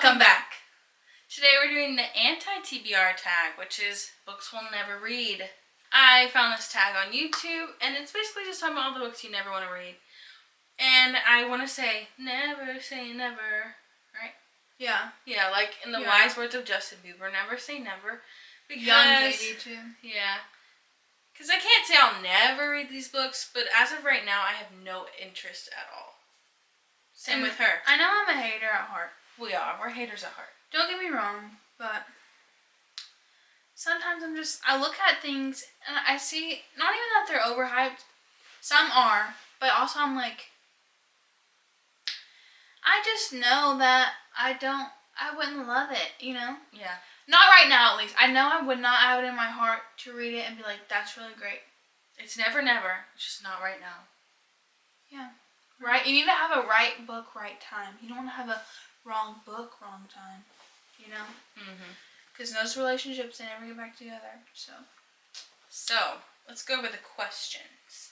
Welcome back. Today we're doing the anti-TBR tag, which is books we'll never read. I found this tag on YouTube, and it's basically just talking about all the books you never want to read. And I want to say never say never, right? Yeah. Yeah, like in the wise words of Justin Bieber, never say never. Because, Young lady too. Yeah. Because I can't say I'll never read these books, but as of right now, I have no interest at all. Same with her. I know I'm a hater at heart. We are. We're haters at heart. Don't get me wrong, but sometimes I look at things and I see, not even that they're overhyped. Some are, but also I'm like, I just know that I wouldn't love it, you know? Yeah. Not right now, at least. I know I would not have it in my heart to read it and be like, that's really great. It's never, never. It's just not right now. Yeah. Right? You need to have a right book, right time. You don't want to have a wrong book, wrong time. You know? Mm-hmm. Because those relationships, they never get back together. So, let's go over the questions.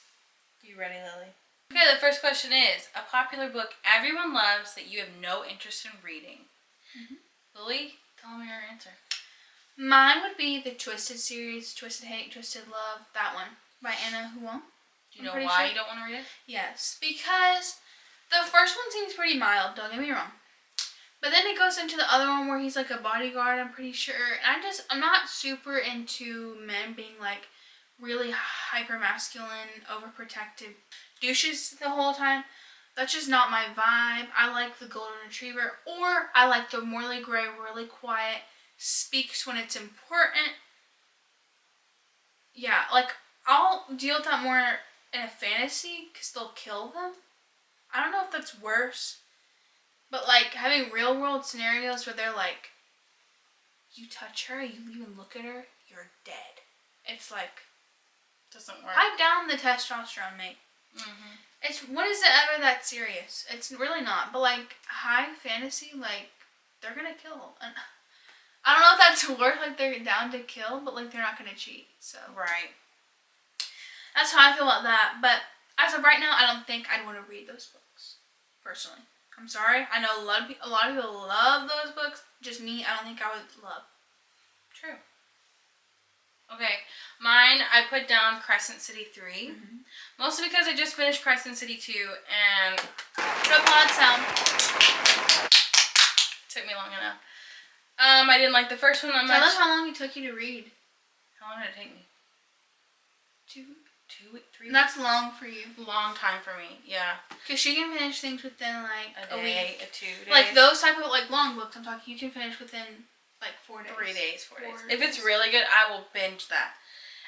You ready, Lily? Okay, the first question is, a popular book everyone loves that you have no interest in reading. Mm-hmm. Lily, tell me your answer. Mine would be the Twisted series, Twisted Hate, Twisted Love, that one, by Anna Huang. Do you know why you don't want to read it? Yes, because the first one seems pretty mild, don't get me wrong. But then it goes into the other one where he's like a bodyguard, I'm pretty sure. And I'm not super into men being like really hyper masculine, overprotective douches the whole time. That's just not my vibe. I like the golden retriever, or I like the Morley Gray, really quiet, speaks when it's important. Yeah, like I'll deal with that more in a fantasy because they'll kill them. I don't know if that's worse, but like having real world scenarios where they're like, you touch her, you even look at her, you're dead. It's like, doesn't work. pipe down the testosterone, mate. Mm-hmm. When is it ever that serious? It's really not. But like high fantasy, like they're gonna kill. And I don't know if that's worth like they're down to kill, but like they're not gonna cheat. So right. That's how I feel about that. But as of right now, I don't think I'd want to read those books. Personally, I'm sorry. I know a lot of people love those books. Just me, I don't think I would love. True. Okay, mine, I put down Crescent City 3. Mm-hmm. Mostly because I just finished Crescent City 2 and... Tripod sound. Took me long enough. I didn't like the first one that much. Tell us how long it took you to read. How long did it take me? 2, 3 That's long for you. Long time for me, yeah. Because she can finish things within like a week. 2 days. Like those type of like long books I'm talking, you can finish within like 4 days. 3 days, 4 days. If it's really good, I will binge that.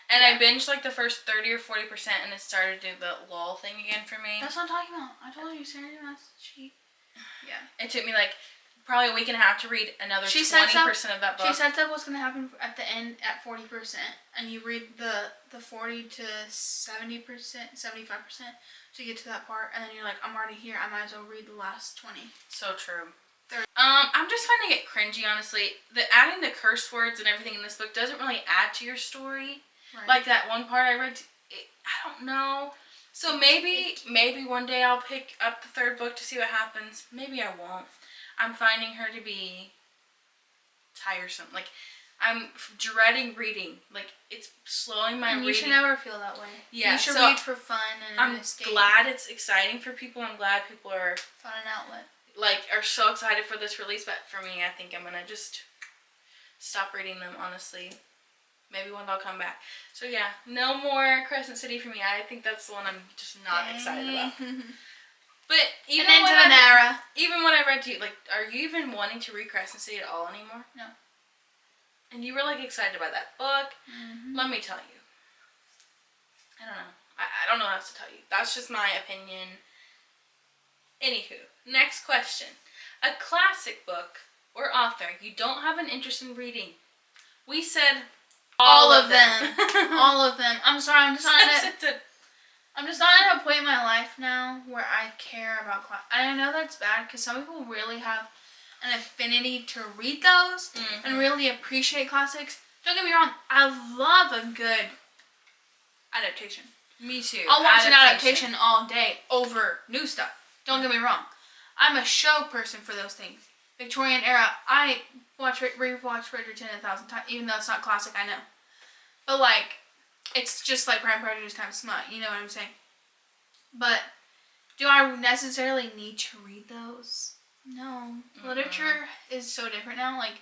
And I binged like the first 30 or 40% and it started to do the lull thing again for me. That's what I'm talking about. I told you, Sarah, that's cheap. Yeah. It took me like probably a week and a half to read another 20% of that book. She sets up what's going to happen at the end at 40%. And you read the 40 to 70%, 75% to get to that part. And then you're like, I'm already here. I might as well read the last 20. So true. I'm just finding it cringy, honestly. Adding the curse words and everything in this book doesn't really add to your story. Right. Like that one part I read, I don't know. So maybe one day I'll pick up the third book to see what happens. Maybe I won't. I'm finding her to be tiresome. Like, I'm dreading reading. Like, it's slowing my reading. You should never feel that way. Yeah, you should read for fun and I'm escape. glad it's exciting for people. I'm glad people are... Fun and outlet. Like, are so excited for this release. But for me, I think I'm going to just stop reading them, honestly. Maybe one day I'll come back. So, yeah, no more Crescent City for me. I think that's the one I'm just not excited about. But even when I read to you, like, are you even wanting to read Crescent City at all anymore? No. And you were, like, excited about that book. Mm-hmm. Let me tell you. I don't know. I don't know what else to tell you. That's just my opinion. Anywho, next question. A classic book or author you don't have an interest in reading. We said all of them. All of them. I'm sorry, I'm just not at a point in my life now where I care about class. And I know that's bad because some people really have an affinity to read those and really appreciate classics. Don't get me wrong, I love a good adaptation. Me too. I'll watch an adaptation all day over new stuff. Don't get me wrong. I'm a show person for those things. Victorian era. I rewatched Bridgerton 1,000 times, even though it's not classic, I know. But like, it's just like Pride and Prejudice times smut, you know what I'm saying? But do I necessarily need to read those? No. Literature is so different now. Like,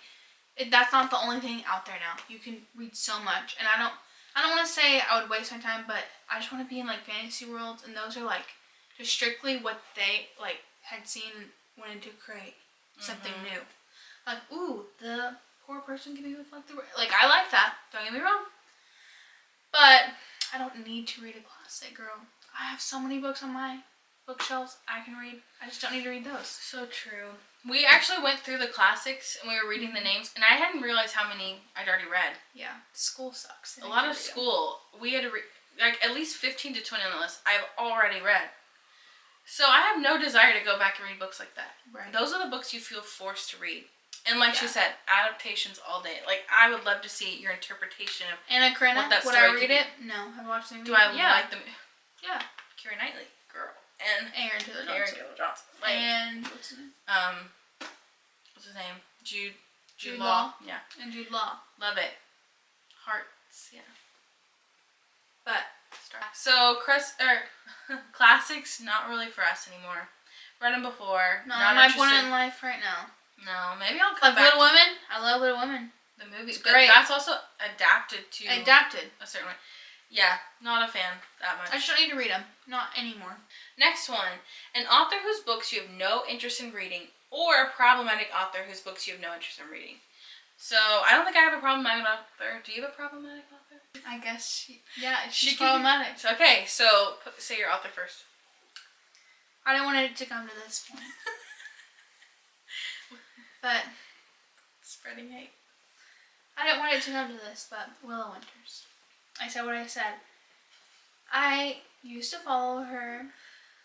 that's not the only thing out there now. You can read so much, and I don't want to say I would waste my time, but I just want to be in like fantasy worlds, and those are like just strictly what they like had seen and wanted to create something new. Like, ooh, the poor person can be with like the I like that. Don't get me wrong, but I don't need to read a classic, girl. I have so many books on my bookshelves I can read. I just don't need to read those. So true. We actually went through the classics and we were reading the names, and I hadn't realized how many I'd already read. Yeah, school sucks. A lot of school. We had to read like at least 15 to 20 on the list I've already read. So I have no desire to go back and read books like that. Right. Those are the books you feel forced to read. And like she said, adaptations all day. Like, I would love to see your interpretation of Anna Karenina. what that Would story I read it? No. Have I watched the movie? Do I like them? Yeah. Keira Knightley, girl. And Aaron Taylor Johnson. Like, and what's his name? What's his name? Jude Law. Law. Yeah. And Jude Law. Love it. Hearts. Yeah. But so classics, not really for us anymore. Read them before. Not my point in life right now. No, maybe I'll come back. Little Women. I love Little Women. The movie, it's great. That's also adapted to a certain way. Yeah, not a fan that much. I just don't need to read them. Not anymore. Next one, an author whose books you have no interest in reading, or a problematic author whose books you have no interest in reading. So I don't think I have a problematic author. Do you have a problematic author? I guess she's problematic. Okay, so say your author first. I didn't want it to come to this point. But spreading hate. I didn't want it to come to this, but Willow Winters. I said what I said. I used to follow her,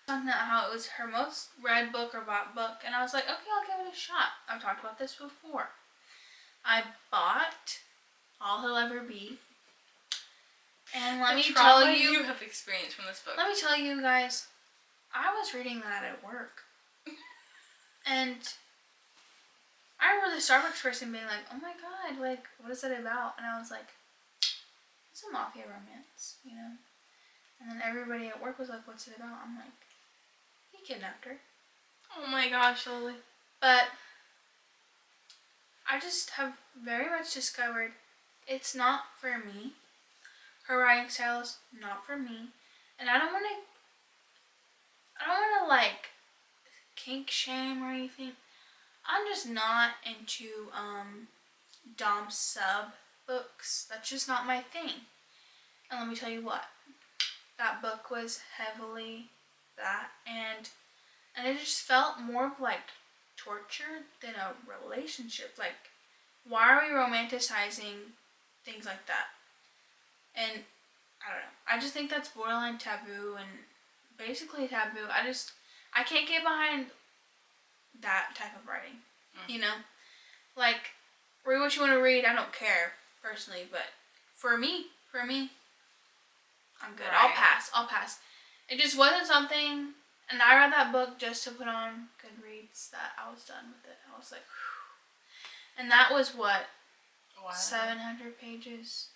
talking about how it was her most read book or bought book, and I was like, okay, I'll give it a shot. I've talked about this before. I bought All He'll Ever Be, and let me tell you have experienced from this book. Let me tell you guys, I was reading that at work, and I remember the Starbucks person being like, oh my god, like, what is it about? And I was like, it's a mafia romance, you know? And then everybody at work was like, what's it about? I'm like, he kidnapped her. Oh my gosh, Lily. But I just have very much discovered it's not for me. Her writing style is not for me. And I don't want to like kink shame or anything. I'm just not into dom sub books. That's just not my thing. And let me tell you what, that book was heavily that, and it just felt more of like torture than a relationship. Like, why are we romanticizing things like that? And I don't know. I just think that's borderline taboo and basically taboo. I can't get behind that type of writing. You know? Like, read what you want to read. I don't care, personally. But for me, I'm good. Right. I'll pass. It just wasn't something, and I read that book just to put on Goodreads that I was done with it. I was like, whew. And that was what? Wow. 700 pages.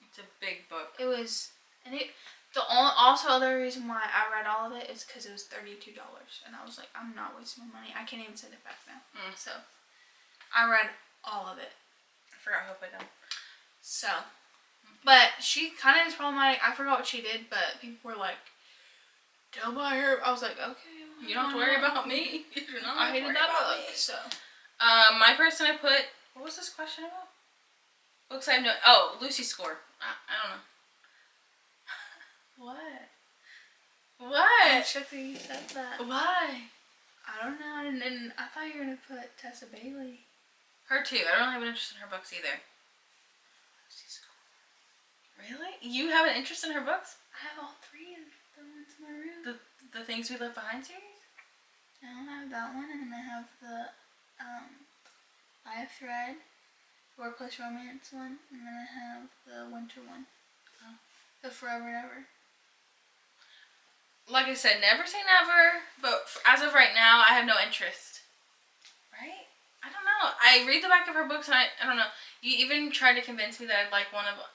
It's a big book. It was, and also other reason why I read all of it is because it was $32, and I was like, I'm not wasting my money. I can't even send it back now. So I read all of it. I forgot who I done. So, but she kind of is problematic. I forgot what she did, but people were like, don't buy her. I was like, okay. You don't have to worry about me. I hated that book. So, my person I put, what was this question about? Books I have no, oh, Lucy's Score. I don't know. What? I'm shocked that you said that. Why? I don't know. And I thought you were going to put Tessa Bailey. Her too. I don't really have an interest in her books either. Really? You have an interest in her books? I have all three of them in my room. The Things We Left Behind series? No, I have that one, and then I have the Live Thread, Workplace Romance one, and then I have the Winter one. Oh. The Forever and Ever. Like I said, never say never, but as of right now, I have no interest. know. I read the back of her books and I don't know. You even tried to convince me that I'd like one of them.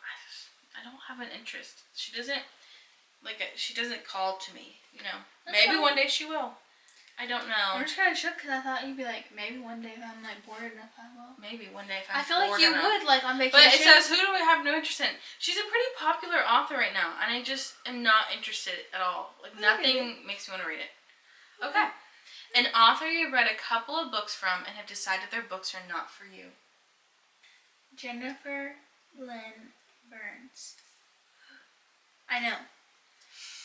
I don't have an interest. She doesn't call to me, you know. That's maybe fine. one day she will. I don't know. I'm just kind of shook because I thought you'd be like, maybe one day if I'm like bored enough, I will. Maybe one day if I'm I feel like you enough. would, like on vacation. But it says, who do we have no interest in? She's a pretty popular author right now, and I just am not interested at all. Like, nothing makes me want to read it. Okay. An author you've read a couple of books from and have decided their books are not for you. Jennifer Lynn Burns. I know.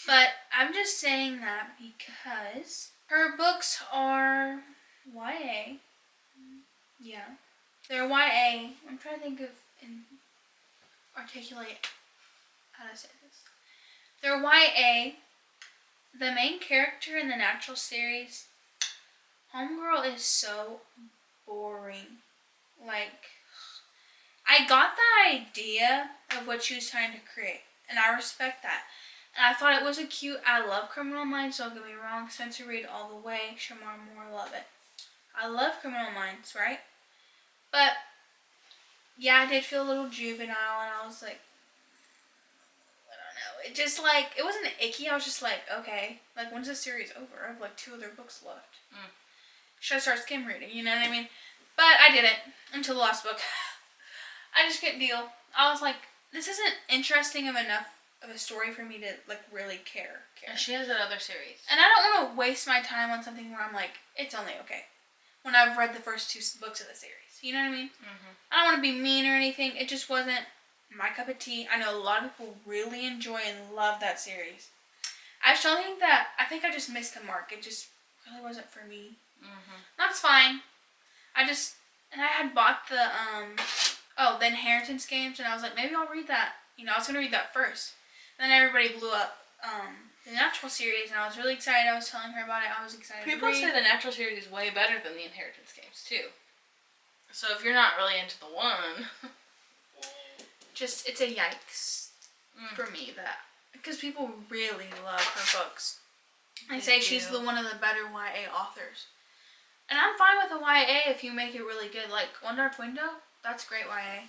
But I'm just saying that because her books are YA. Yeah. They're YA. I'm trying to think of and articulate how to say this. They're YA. The main character in the Natural series, Homegirl, is so boring. Like, I got the idea of what she was trying to create, and I respect that. And I thought it was a cute. I love Criminal Minds, don't get me wrong. Spencer Reid all the way. Shamar Moore, love it. I love Criminal Minds, right? But yeah, I did feel a little juvenile, and I was like, I don't know. It just like, it wasn't icky. I was just like, okay, like when's the series over? I have like 2 other books left. Should I start skim reading? You know what I mean? But I didn't until the last book. I just couldn't deal. I was like, this isn't interesting enough of a story for me to like really care. And she has that other series. And I don't want to waste my time on something where I'm like, it's only okay, when I've read the first 2 books of the series. You know what I mean? I don't want to be mean or anything. It just wasn't my cup of tea. I know a lot of people really enjoy and love that series. I still think that, I think I just missed the mark. It just really wasn't for me. That's fine. I had bought the Inheritance games, and I was like, maybe I'll read that. You know, I was going to read that first. And then everybody blew up the Natural series, and I was really excited. I was telling her about it. I was excited People to read. say the Natural series is way better than the Inheritance games, too. So if you're not really into the one... Just, it's a yikes for me, that... Because people really love her books. They say she's one of the better YA authors. And I'm fine with a YA if you make it really good. Like, One Dark Window, that's great YA.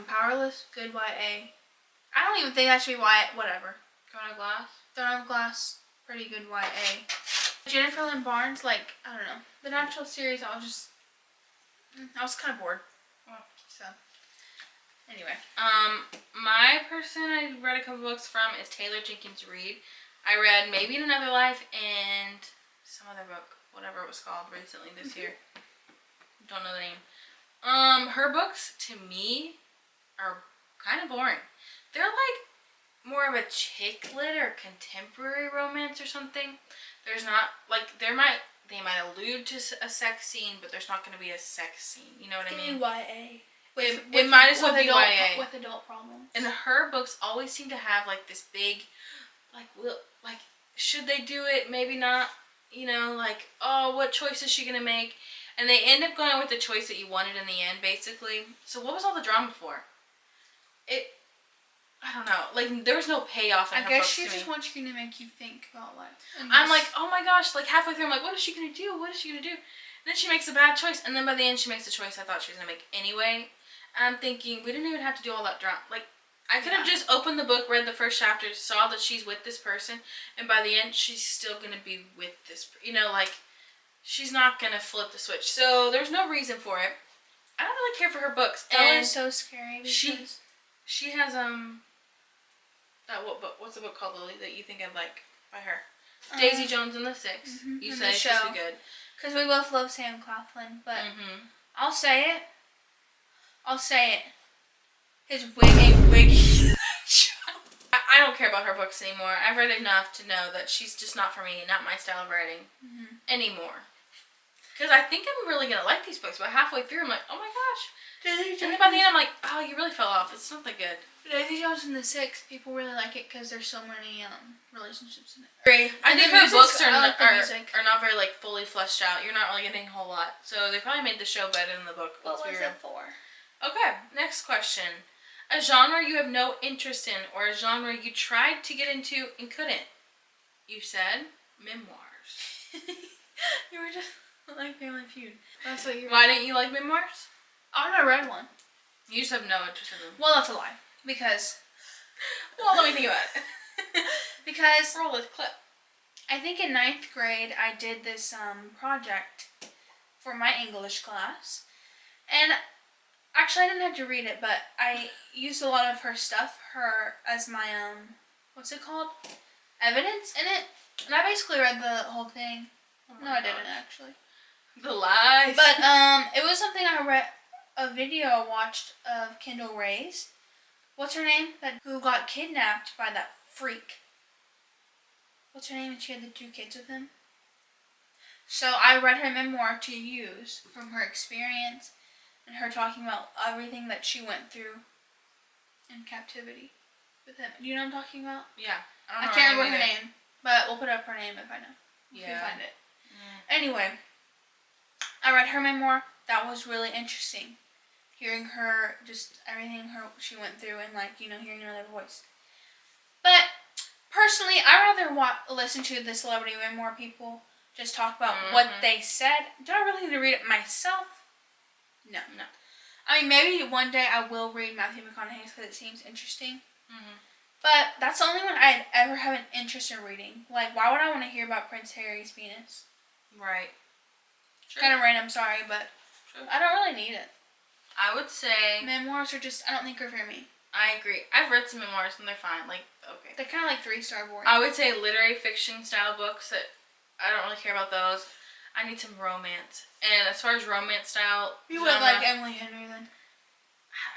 Powerless, good YA. I don't even think that should be YA, whatever. Throne of Glass? Throne of Glass, pretty good YA. Jennifer Lynn Barnes, like, I don't know. The Natural series, I was kind of bored. So, anyway. My person I read a couple books from is Taylor Jenkins Reid. I read Maybe in Another Life and some other book, whatever it was called, recently this year. Don't know the name. Her books, to me, are kind of boring. They're like more of a chick lit or contemporary romance or something. There's not, like, they might allude to a sex scene, but there's not going to be a sex scene. You know what I mean? YA. It might as well be YA. With adult problems. And her books always seem to have, like, this big, like, should they do it? Maybe not. You know, like, oh, what choice is she going to make? And they end up going with the choice that you wanted in the end, basically. So what was all the drama for? I don't know. Like, there was no payoff in her books. I guess she just wants you to make you think about life. I'm like, oh my gosh, like halfway through I'm like, what is she going to do? What is she going to do? And then she makes a bad choice. And then by the end she makes a choice I thought she was going to make anyway. And I'm thinking, we didn't even have to do all that drama. Like, I could have just opened the book, read the first chapter, saw that she's with this person. And by the end, she's still going to be with this, you know, like, she's not going to flip the switch. So there's no reason for it. I don't really care for her books. That was so scary because... She has, what's the book called, Lily, that you think I'd like by her? Daisy Jones and the Six. You said it's supposed to be good. Because we both love Sam Claflin, but I'll say it. His wiggy. I don't care about her books anymore. I've read enough to know that she's just not for me, not my style of writing anymore. Because I think I'm really going to like these books, but halfway through I'm like, oh my gosh. And then by the end I'm like, oh, you really fell off. It's not that good. Daisy Jones and the Six, people really like it because there's so many relationships in it. I think her books are not very like fully fleshed out. You're not really getting a whole lot. So they probably made the show better than the book. What was it for? Okay, next question. A genre you have no interest in or a genre you tried to get into and couldn't. You said memoirs. You were just... Like Family Feud. That's what you're. Why didn't you like memoirs? I've never read one. You just have no interest in them. Well, that's a lie. Because. Well, let me think about it. Because. Roll this clip. I think in 9th grade I did this project for my English class. And actually I didn't have to read it, but I used a lot of her stuff, as my, what's it called? Evidence in it. And I basically read the whole thing. Oh No, I didn't actually. The lies. But it was something I read, a video I watched of Kendall Ray's. What's her name? Who got kidnapped by that freak. What's her name? And she had the 2 kids with him. So I read her memoir to use from her experience and her talking about everything that she went through in captivity with him. Do you know what I'm talking about? Yeah. I can't remember her name, but we'll put up her name if I know. If you find it. Anyway, I read her memoir. That was really interesting. Hearing her, just everything she went through and hearing another voice. But personally, I rather listen to the celebrity memoir people just talk about what they said. Do I really need to read it myself? No. I mean, maybe one day I will read Matthew McConaughey's because it seems interesting. But that's the only one I'd ever have an interest in reading. Like, why would I want to hear about Prince Harry's penis? Right. True. Kind of random, sorry, but I don't really need it. I would say memoirs are just, I don't think are for me. I agree. I've read some memoirs and they're fine. Okay. They're kind of like 3-star boring. I would say literary fiction style books that I don't really care about those. I need some romance. And as far as romance style, you would like Emily Henry then.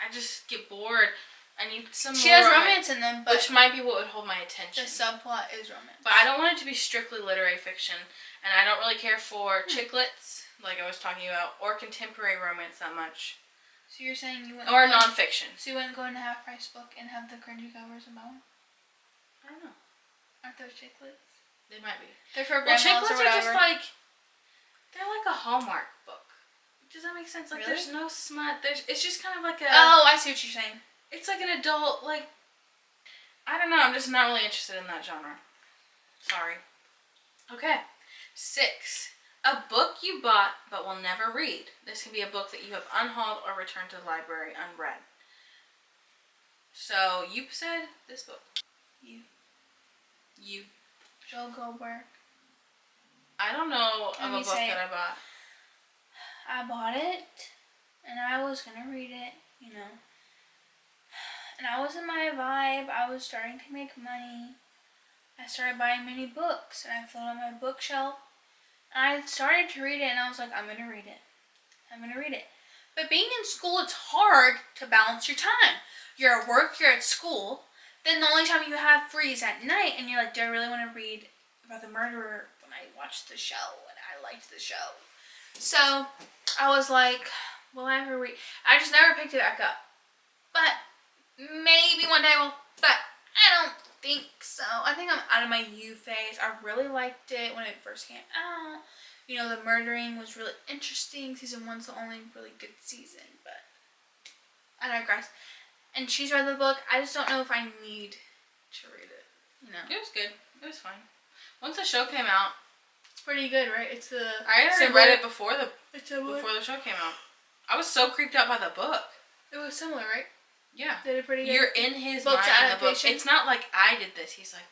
I just get bored. I need some She has romance in them, but which might be what would hold my attention. The subplot is romance. But I don't want it to be strictly literary fiction. And I don't really care for chiclets, like I was talking about, or contemporary romance that much. So you're saying you wouldn't... Or nonfiction. So you wouldn't go in a half-price book and have the cringy covers and buy one? I don't know. Aren't those chiclets? They might be. They're for grandmas or whatever. Chiclets are just like... They're like a Hallmark book. Does that make sense? Like, really? There's no smut. It's just kind of like a... Oh, I see what you're saying. It's like an adult, I don't know. I'm just not really interested in that genre. Sorry. Okay. 6. A book you bought but will never read. This can be a book that you have unhauled or returned to the library unread. So, you said this book. You. Joel Goldberg. I don't know of a book that I bought. I bought it, and I was going to read it, And I was in my vibe. I was starting to make money. I started buying many books, and I filled out my bookshelf. I started to read it, and I was like, I'm going to read it. I'm going to read it. But being in school, it's hard to balance your time. You're at work, you're at school. Then the only time you have free is at night, and you're like, do I really want to read about the murderer when I watched the show, and I liked the show? So, I was like, will I ever read? I just never picked it back up. But maybe one day I will, but I don't think so. I think I'm out of my you phase. I really liked it when it first came out. The murdering was really interesting. Season 1's the only really good season, but I digress. And she's read the book. I just don't know if I need to read it. It was good. It was fine. Once the show came out, it's pretty good, right? I already read it before the show came out. I was so creeped out by the book. It was similar, right? Yeah. They did pretty good. You're in his mind in the book. It's not like I did this. He's like,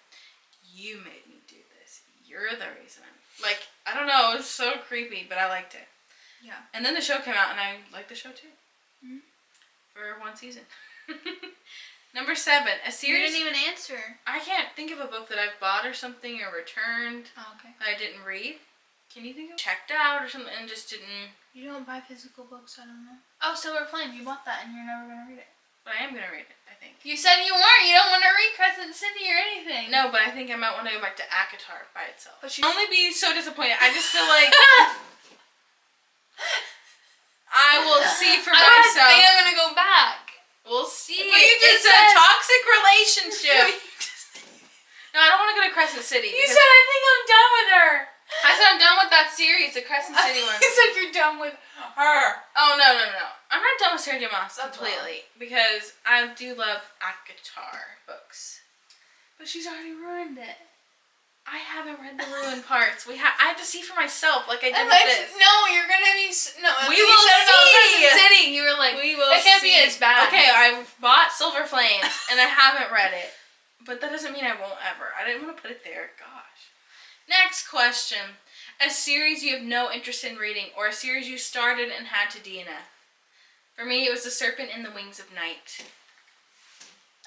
you made me do this. You're the reason. I don't know. It was so creepy, but I liked it. Yeah. And then the show came out, and I liked the show too. Mm-hmm. For one season. Number 7. A series... You didn't even answer. I can't think of a book that I've bought or something or returned that I didn't read. Can you think of checked out or something and just didn't... You don't buy physical books, I don't know. Oh, Silver Flame. You bought that and you're never going to read it. But I am going to read it, I think. You said you weren't. You don't want to read Crescent City or anything. No, but I think I might want to go back to ACOTAR by itself. But I'll only be so disappointed. I just feel like... I will see for myself. I think I'm going to go back. We'll see. It's a toxic relationship. No, I don't want to go to Crescent City. You said, I think I'm done with her. I said I'm done with that series, the Crescent City one. You said you're done with her. Oh, no. I'm not done with Sarah J. Maas completely. Because I do love ACOTAR books. But she's already ruined it. I haven't read the ruined parts. I have to see for myself, like I did with this. No, you're gonna be no. We will see. City. You were like, we will. It can't see. be as bad. Okay, I bought Silver Flames and I haven't read it, but that doesn't mean I won't ever. I didn't want to put it there. Gosh. Next question: a series you have no interest in reading, or a series you started and had to DNF. For me, it was The Serpent in the Wings of Night.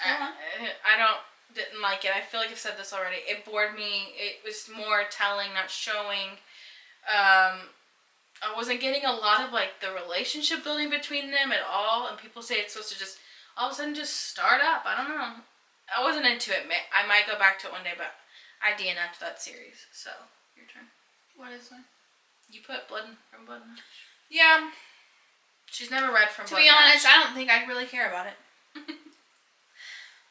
I didn't like it. I feel like I've said this already. It bored me. It was more telling, not showing. I wasn't getting a lot of like the relationship building between them at all. And people say it's supposed to just all of a sudden just start up. I don't know. I wasn't into it. I might go back to it one day, but I DNF'd that series. So your turn. What is one? You put From Blood and Ash. Yeah. She's never read From Blood To be and honest, Ash. I don't think I really care about it.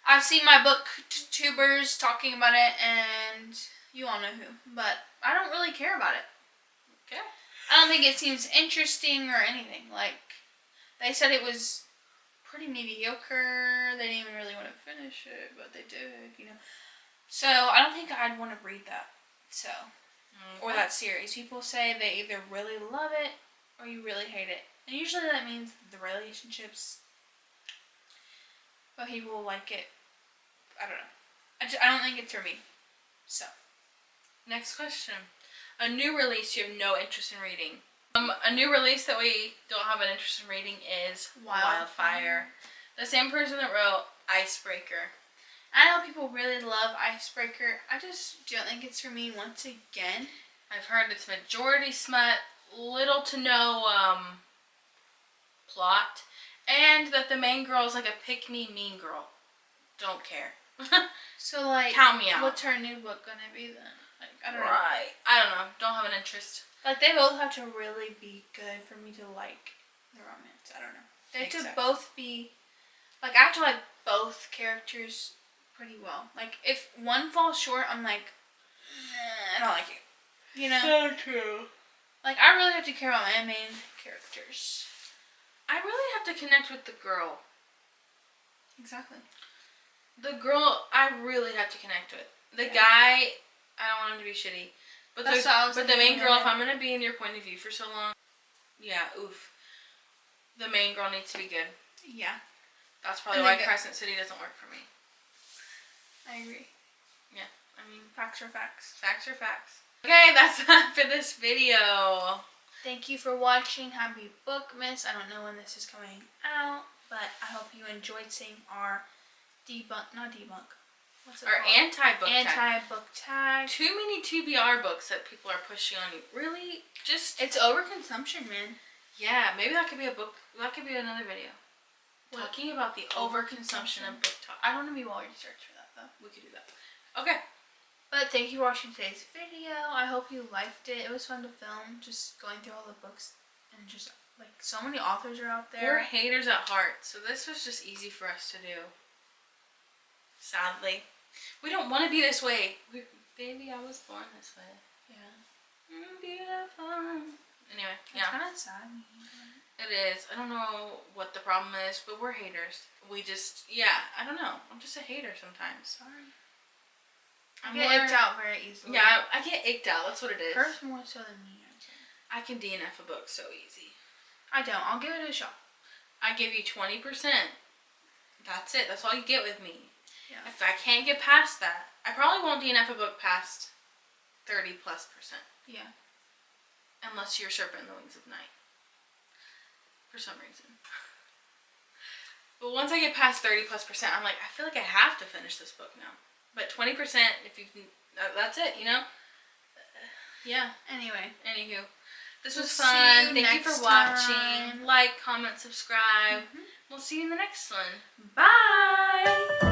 I've seen my booktubers talking about it, and you all know who, but I don't really care about it. Okay. I don't think it seems interesting or anything. Like, they said it was pretty mediocre. They didn't even really want to finish it, but they did, you know. So, I don't think I'd want to read that. So, or that series. People say they either really love it or you really hate it. And usually that means the relationships, but people will like it. I don't know. I don't think it's for me. So. Next question. A new release you have no interest in reading. A new release that we don't have an interest in reading is Wildfire. The same person that wrote Icebreaker. I know people really love Icebreaker. I just don't think it's for me once again. I've heard it's majority smut, little to no plot, and that the main girl is like a pick-me mean girl. Don't care. So, like, count me out. What's her new book gonna be then? Like, I don't know. Right. I don't know. Don't have an interest. Like, they both have to really be good for me to like the romance. I don't know. They have to both be, like, I have to like both characters pretty well. Like, if one falls short, I'm like, I don't like it. You know? So true. Like, I really have to care about my main characters. I really have to connect with the girl. Exactly. The girl, I really have to connect with. The guy, I don't want him to be shitty. But the main girl, if I'm going to be in your point of view for so long, yeah, oof. The main girl needs to be good. Yeah. That's probably why Crescent City doesn't work for me. I agree. Yeah, I mean, facts are facts. Facts are facts. Okay, that's that for this video. Thank you for watching. Happy Bookmas. I don't know when this is coming out, but I hope you enjoyed seeing our anti-book tag. Too many TBR books that people are pushing on you. Really? It's overconsumption, man. Yeah, maybe that could be a book. That could be another video. Talking about the overconsumption of book talk. I don't want to be well researched for that, though. We could do that. Okay. But thank you for watching today's video. I hope you liked it. It was fun to film, just going through all the books and just, like, so many authors are out there. We're haters at heart, so this was just easy for us to do. Sadly. We don't want to be this way. Baby, I was born this way. Yeah. Beautiful. Anyway, it's kind of sad. It is. I don't know what the problem is, but we're haters. We just, I don't know. I'm just a hater sometimes. Sorry. I get icked out very easily. Yeah, I get icked out. That's what it is. Hers more so than me. I can DNF a book so easy. I don't. I'll give it a shot. I give you 20%. That's it. That's all you get with me. Yeah. If I can't get past that, I probably won't DNF a book past 30+%. Yeah. Unless you're Serpent in the Wings of Night. For some reason. But once I get past 30+%, I'm like, I feel like I have to finish this book now. But 20%, if you can, that's it, you know? Yeah. Anyway. Anywho. This was fun. Thank you for watching. Like, comment, subscribe. We'll see you in the next one. Bye!